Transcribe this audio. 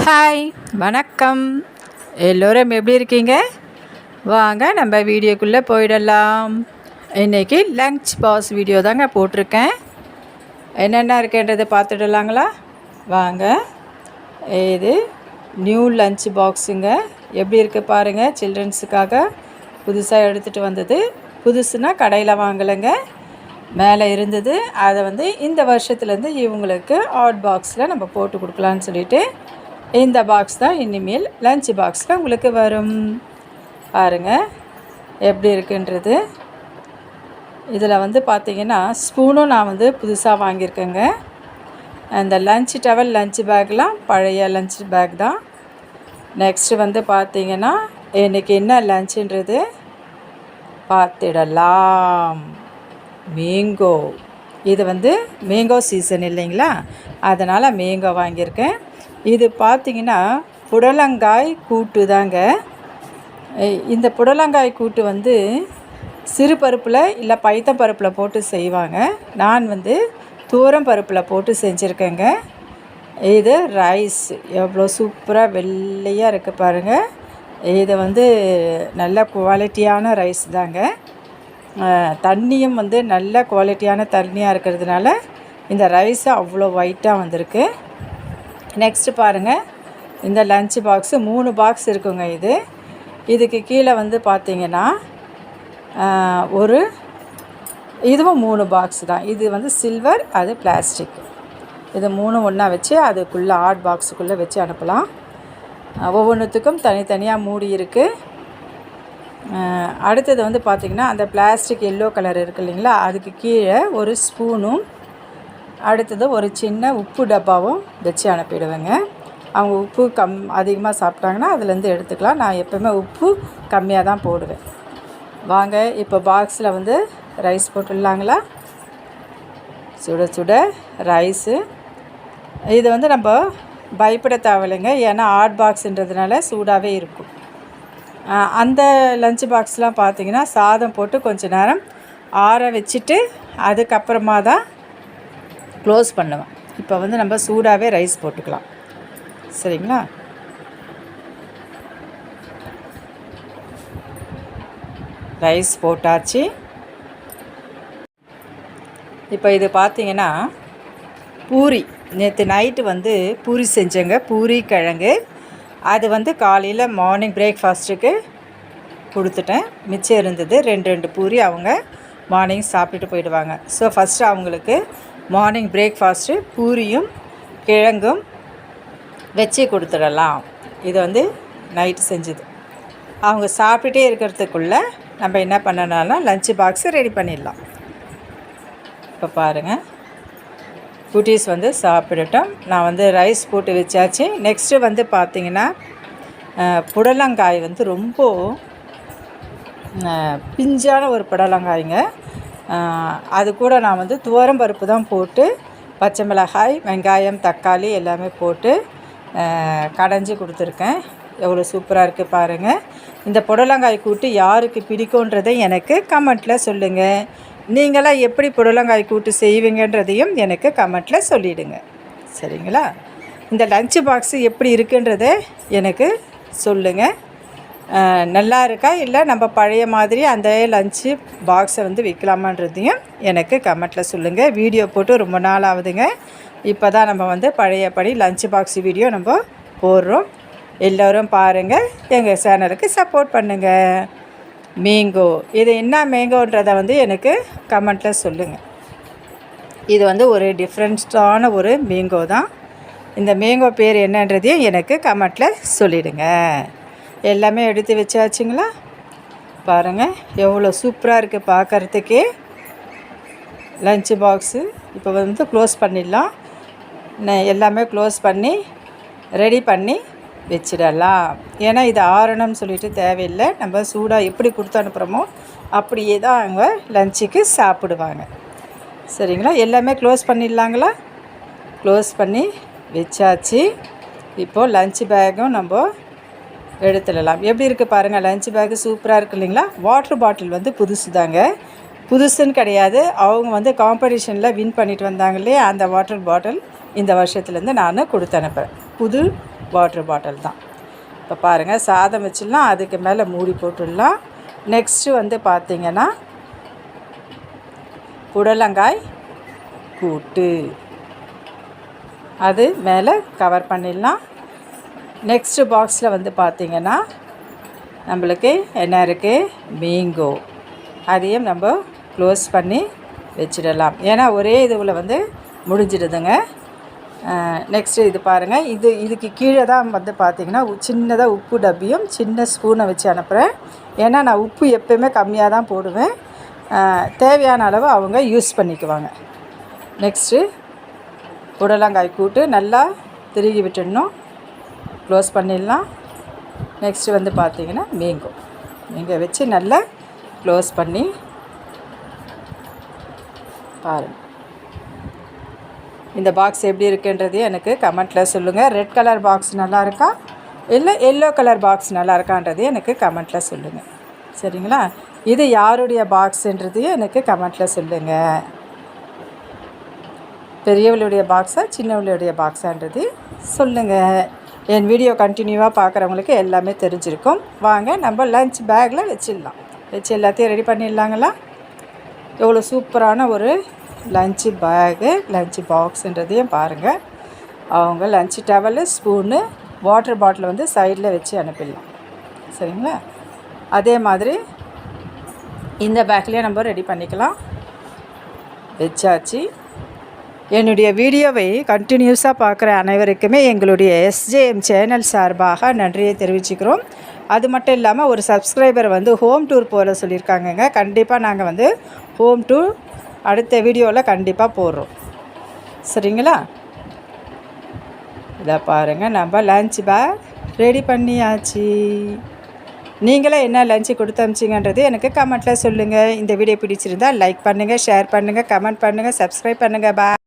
Hi, வணக்கம். எல்லோரும் எப்படி இருக்கீங்க? வாங்க நம்ம வீடியோக்குள்ளே போயிடலாம். இன்றைக்கி லஞ்ச் பாக்ஸ் வீடியோ தாங்க போட்டிருக்கேன். என்னென்ன இருக்குன்றதை பார்த்துடலாங்களா? வாங்க. இது நியூ லஞ்ச் பாக்ஸுங்க. எப்படி இருக்குது பாருங்கள். சில்ட்ரன்ஸுக்காக புதுசாக எடுத்துகிட்டு வந்தது. புதுசுனா கடையில் வாங்கலைங்க, மேலே இருந்தது. அதை இந்த வருஷத்துலேருந்து இவங்களுக்கு ஹாட் பாக்ஸில் நம்ம போட்டு கொடுக்கலான்னு சொல்லிவிட்டு இந்த பாக்ஸ் தான் இனிமேல் லஞ்ச் பாக்ஸில் உங்களுக்கு வரும். பாருங்கள் எப்படி இருக்குன்றது. இதில் பார்த்திங்கன்னா ஸ்பூனும் நான் புதுசாக வாங்கியிருக்கேங்க. அந்த லஞ்ச் டவல் லஞ்ச் பேக்லாம் பழைய லஞ்ச் பேக் தான். நெக்ஸ்ட்டு பார்த்திங்கன்னா இன்றைக்கி என்ன லஞ்சுன்றது பார்த்துடலாம். மேங்கோ. இது மேங்கோ சீசன் இல்லைங்களா, அதனால் மேங்கோ வாங்கியிருக்கேன். இது பார்த்திங்கன்னா புடலங்காய் கூட்டு தாங்க. இந்த புடலங்காய் கூட்டு சிறு பருப்பில் இல்லை பைத்தம் பருப்பில் போட்டு செய்வாங்க. நான் துவரம் பருப்பில் போட்டு செஞ்சுருக்கேங்க. இது ரைஸ் எவ்வளோ சூப்பராக வெள்ளையாக இருக்குது பாருங்கள். இது நல்ல குவாலிட்டியான ரைஸ் தாங்க. தண்ணியும் நல்ல குவாலிட்டியான தண்ணியாக இருக்கிறதுனால இந்த ரைஸு அவ்வளோ ஒயிட்டாக வந்திருக்கு. நெக்ஸ்ட்டு பாருங்கள், இந்த லஞ்ச் பாக்ஸு 3 பாக்ஸ் இருக்குங்க. இதுக்கு கீழே பார்த்திங்கன்னா இதுவும் 3 பாக்ஸ் தான். இது சில்வர், அது பிளாஸ்டிக். இது 3 ஒன்றா வச்சு அதுக்குள்ளே ஹாட் பாக்ஸுக்குள்ளே வச்சு அனுப்பலாம். ஒவ்வொன்றுத்துக்கும் தனித்தனியாக மூடி இருக்குது. அடுத்தது பார்த்திங்கன்னா அந்த பிளாஸ்டிக் எல்லோ கலர் இருக்குது இல்லைங்களா, அதுக்கு கீழே ஒரு ஸ்பூனும் அடுத்தது ஒரு சின்ன உப்பு டப்பாவும் வச்சு அனுப்பிடுவேங்க. அவங்க உப்பு அதிகமாக சாப்பிட்டாங்கன்னா அதுலேருந்து எடுத்துக்கலாம். நான் எப்போவுமே உப்பு கம்மியாக தான் போடுவேன். வாங்க இப்போ பாக்ஸில் ரைஸ் போட்டுடலாங்களா. சுட சுட ரைஸு. இது நம்ம பயப்பட தேவையில்லைங்க, ஏன்னா ஹாட் பாக்ஸுன்றதுனால சூடாகவே இருக்கும். அந்த லஞ்ச் பாக்ஸ்லாம் பார்த்திங்கன்னா சாதம் போட்டு கொஞ்சம் நேரம் ஆற வச்சுட்டு அதுக்கப்புறமா தான் க்ளோஸ் பண்ணுவேன். இப்போ நம்ம சூடாகவே ரைஸ் போட்டுக்கலாம். சரிங்களா? ரைஸ் போட்டாச்சு. இப்போ இது பார்த்திங்கன்னா பூரி. நேற்று நைட்டு பூரி செஞ்சேங்க. பூரி கிழங்கு. அது காலையில் மார்னிங் பிரேக்ஃபாஸ்ட்டுக்கு கொடுத்துட்டேன். மிச்சம் இருந்தது 2 பூரி அவங்க மார்னிங் சாப்பிட்டுட்டு போயிடுவாங்க. ஸோ ஃபஸ்ட்டு அவங்களுக்கு மார்னிங் பிரேக்ஃபாஸ்ட்டு பூரியும் கிழங்கும் வச்சு கொடுத்துடலாம். இது நைட்டு செஞ்சது. அவங்க சாப்பிட்டுட்டே இருக்கிறதுக்குள்ளே நம்ம என்ன பண்ணனாலும் லஞ்ச் பாக்ஸு ரெடி பண்ணிடலாம். இப்போ பாருங்கள், குட்டீஸ் சாப்பிடட்டும். நான் ரைஸ் போட்டு வச்சாச்சு. நெக்ஸ்ட்டு பார்த்திங்கன்னா புடலங்காய் ரொம்ப பிஞ்சான ஒரு புடலங்காய்ங்க. அது கூட நான் துவரம் பருப்பு தான் போட்டு பச்சை மிளகாய், வெங்காயம், தக்காளி எல்லாமே போட்டு கடைஞ்சி கொடுத்துருக்கேன். எவ்வளோ சூப்பராக இருக்குது பாருங்கள். இந்த புடலங்காய் கூட்டு யாருக்கு பிடிக்குன்றதை எனக்கு கமெண்ட்டில் சொல்லுங்கள். நீங்களாம் எப்படி புடலங்காய் கூட்டு செய்வீங்கன்றதையும் எனக்கு கமெண்ட்டில் சொல்லிவிடுங்க. சரிங்களா? இந்த லஞ்ச் பாக்ஸு எப்படி இருக்குன்றதை எனக்கு சொல்லுங்கள். நல்லா இருக்கா இல்லை நம்ம பழைய மாதிரி அந்த லஞ்சு பாக்ஸை வைக்கலாமான்றதையும் எனக்கு கமெண்ட்டில் சொல்லுங்கள். வீடியோ போட்டு ரொம்ப நாள் ஆகுதுங்க. இப்போ தான் நம்ம பழையபடி லஞ்ச் பாக்ஸ் வீடியோ நம்ம போடுறோம். எல்லோரும் பாருங்கள், எங்கள் சேனலுக்கு சப்போர்ட் பண்ணுங்கள். மேங்கோ. இது என்ன மேங்கோன்றதை எனக்கு கமெண்ட்டில் சொல்லுங்கள். இது ஒரு டிஃப்ரெண்ட்டான ஒரு மேங்கோ தான். இந்த மேங்கோ பேர் என்னன்றதையும் எனக்கு கமெண்ட்டில் சொல்லிவிடுங்க. எல்லாமே எடுத்து வச்சாச்சுங்களா? பாருங்கள் எவ்வளோ சூப்பராக இருக்குது பார்க்குறதுக்கே லஞ்ச் பாக்ஸு. இப்போ க்ளோஸ் பண்ணிடலாம். எல்லாமே க்ளோஸ் பண்ணி ரெடி பண்ணி வச்சிடலாம். ஏன்னா இது ஆறணும்னு சொல்லிட்டு தேவையில்லை. நம்ம சூடாக எப்படி கொடுத்து அனுப்புகிறோமோ அப்படியே தான் அவங்க லஞ்சுக்கு சாப்பிடுவாங்க. சரிங்களா? எல்லாமே க்ளோஸ் பண்ணிடலாங்களா? க்ளோஸ் பண்ணி வச்சாச்சு. இப்போது லஞ்ச் பேக்கும் நம்ம எடுத்துடலாம். எப்படி இருக்குது பாருங்கள். லஞ்ச் பேக்கு சூப்பராக இருக்குது இல்லைங்களா? வாட்டர் பாட்டில் புதுசு தாங்க. புதுசுன்னு கிடையாது, அவங்க காம்படிஷனில் வின் பண்ணிட்டு வந்தாங்க இல்லையா, அந்த வாட்டர் பாட்டில் இந்த வருஷத்துலேருந்து நான் கொடுத்து அனுப்புகிறேன். புது வாட்டர் பாட்டில் தான். இப்போ பாருங்கள், சாதம் வச்சிடலாம், அதுக்கு மேலே மூடி போட்டுடலாம். நெக்ஸ்ட்டு வந்து பார்த்திங்கன்னா புடலங்காய் கூட்டு, அது மேலே கவர் பண்ணிடலாம். நெக்ஸ்ட்டு பாக்ஸில் வந்து பார்த்திங்கன்னா நம்மளுக்கு என்ன இருக்குது, மேங்கோ, அதையும் நம்ம க்ளோஸ் பண்ணி வச்சிடலாம். ஏன்னா ஒரே இதுவில் வந்து முடிஞ்சிடுதுங்க. நெக்ஸ்ட்டு இது பாருங்கள், இதுக்கு கீழே தான் வந்து பார்த்திங்கன்னா சின்னதாக உப்பு டப்பியும் சின்ன ஸ்பூனை வச்சு அனுப்புகிறேன். ஏன்னா நான் உப்பு எப்போயுமே கம்மியாக தான் போடுவேன், தேவையான அளவு அவங்க யூஸ் பண்ணிக்குவாங்க. நெக்ஸ்ட்டு புடலங்காய் கூட்டு நல்லா திருகி விட்டுடணும், க்ளோஸ் பண்ணிடலாம். நெக்ஸ்ட்டு வந்து பார்த்திங்கன்னா மேங்கோ வச்சு நல்லா க்ளோஸ் பண்ணி பாருங்கள். இந்த பாக்ஸ் எப்படி இருக்குன்றது எனக்கு கமெண்ட்டில் சொல்லுங்கள். ரெட் கலர் பாக்ஸ் நல்லா இருக்கா இல்லை எல்லோ கலர் பாக்ஸ் நல்லா இருக்கான்றது எனக்கு கமெண்ட்டில் சொல்லுங்கள். சரிங்களா? இது யாருடைய பாக்ஸுன்றதையும் எனக்கு கமெண்ட்டில் சொல்லுங்கள். பெரியவளுடைய பாக்ஸா சின்னவளுடைய பாக்ஸான்றது சொல்லுங்கள். என் வீடியோ கண்டினியூவாக பார்க்குறவங்களுக்கு எல்லாமே தெரிஞ்சிருக்கும். வாங்க நம்ம லஞ்ச் பேக்கில் வச்சிடலாம். வச்சு எல்லாத்தையும் ரெடி பண்ணிடலாங்களா? எவ்வளோ சூப்பரான ஒரு லஞ்சு பேகு, லஞ்சு பாக்ஸுன்றதையும் பாருங்கள். அவங்க lunch towel, spoon, water bottle வந்து சைடில் வச்சு அனுப்பிடலாம். சரிங்களா? அதே மாதிரி இந்த பேக்லேயே நம்ம ரெடி பண்ணிக்கலாம். வச்சாச்சு. என்னுடைய வீடியோவை கண்டினியூஸாக பார்க்குற அனைவருக்குமே எங்களுடைய SJM சேனல் சார்பாக நன்றியை தெரிவிச்சுக்கிறோம். அது மட்டும் இல்லாமல் ஒரு சப்ஸ்கிரைபர் வந்து ஹோம் டூர் போகிற சொல்லியிருக்காங்கங்க. கண்டிப்பாக நாங்கள் வந்து ஹோம் டூர் அடுத்த வீடியோவில் கண்டிப்பாக போடுறோம். சரிங்களா? இதை பாருங்கள், நம்ம லஞ்ச் பேக் ரெடி பண்ணியாச்சு. நீங்களே என்ன லஞ்சு கொடுத்து அனுப்பிச்சிங்கன்றது எனக்கு கமெண்ட்டில் சொல்லுங்கள். இந்த வீடியோ பிடிச்சிருந்தால் லைக் பண்ணுங்கள், ஷேர் பண்ணுங்கள், கமெண்ட் பண்ணுங்கள், சப்ஸ்கிரைப் பண்ணுங்கள். பாய்.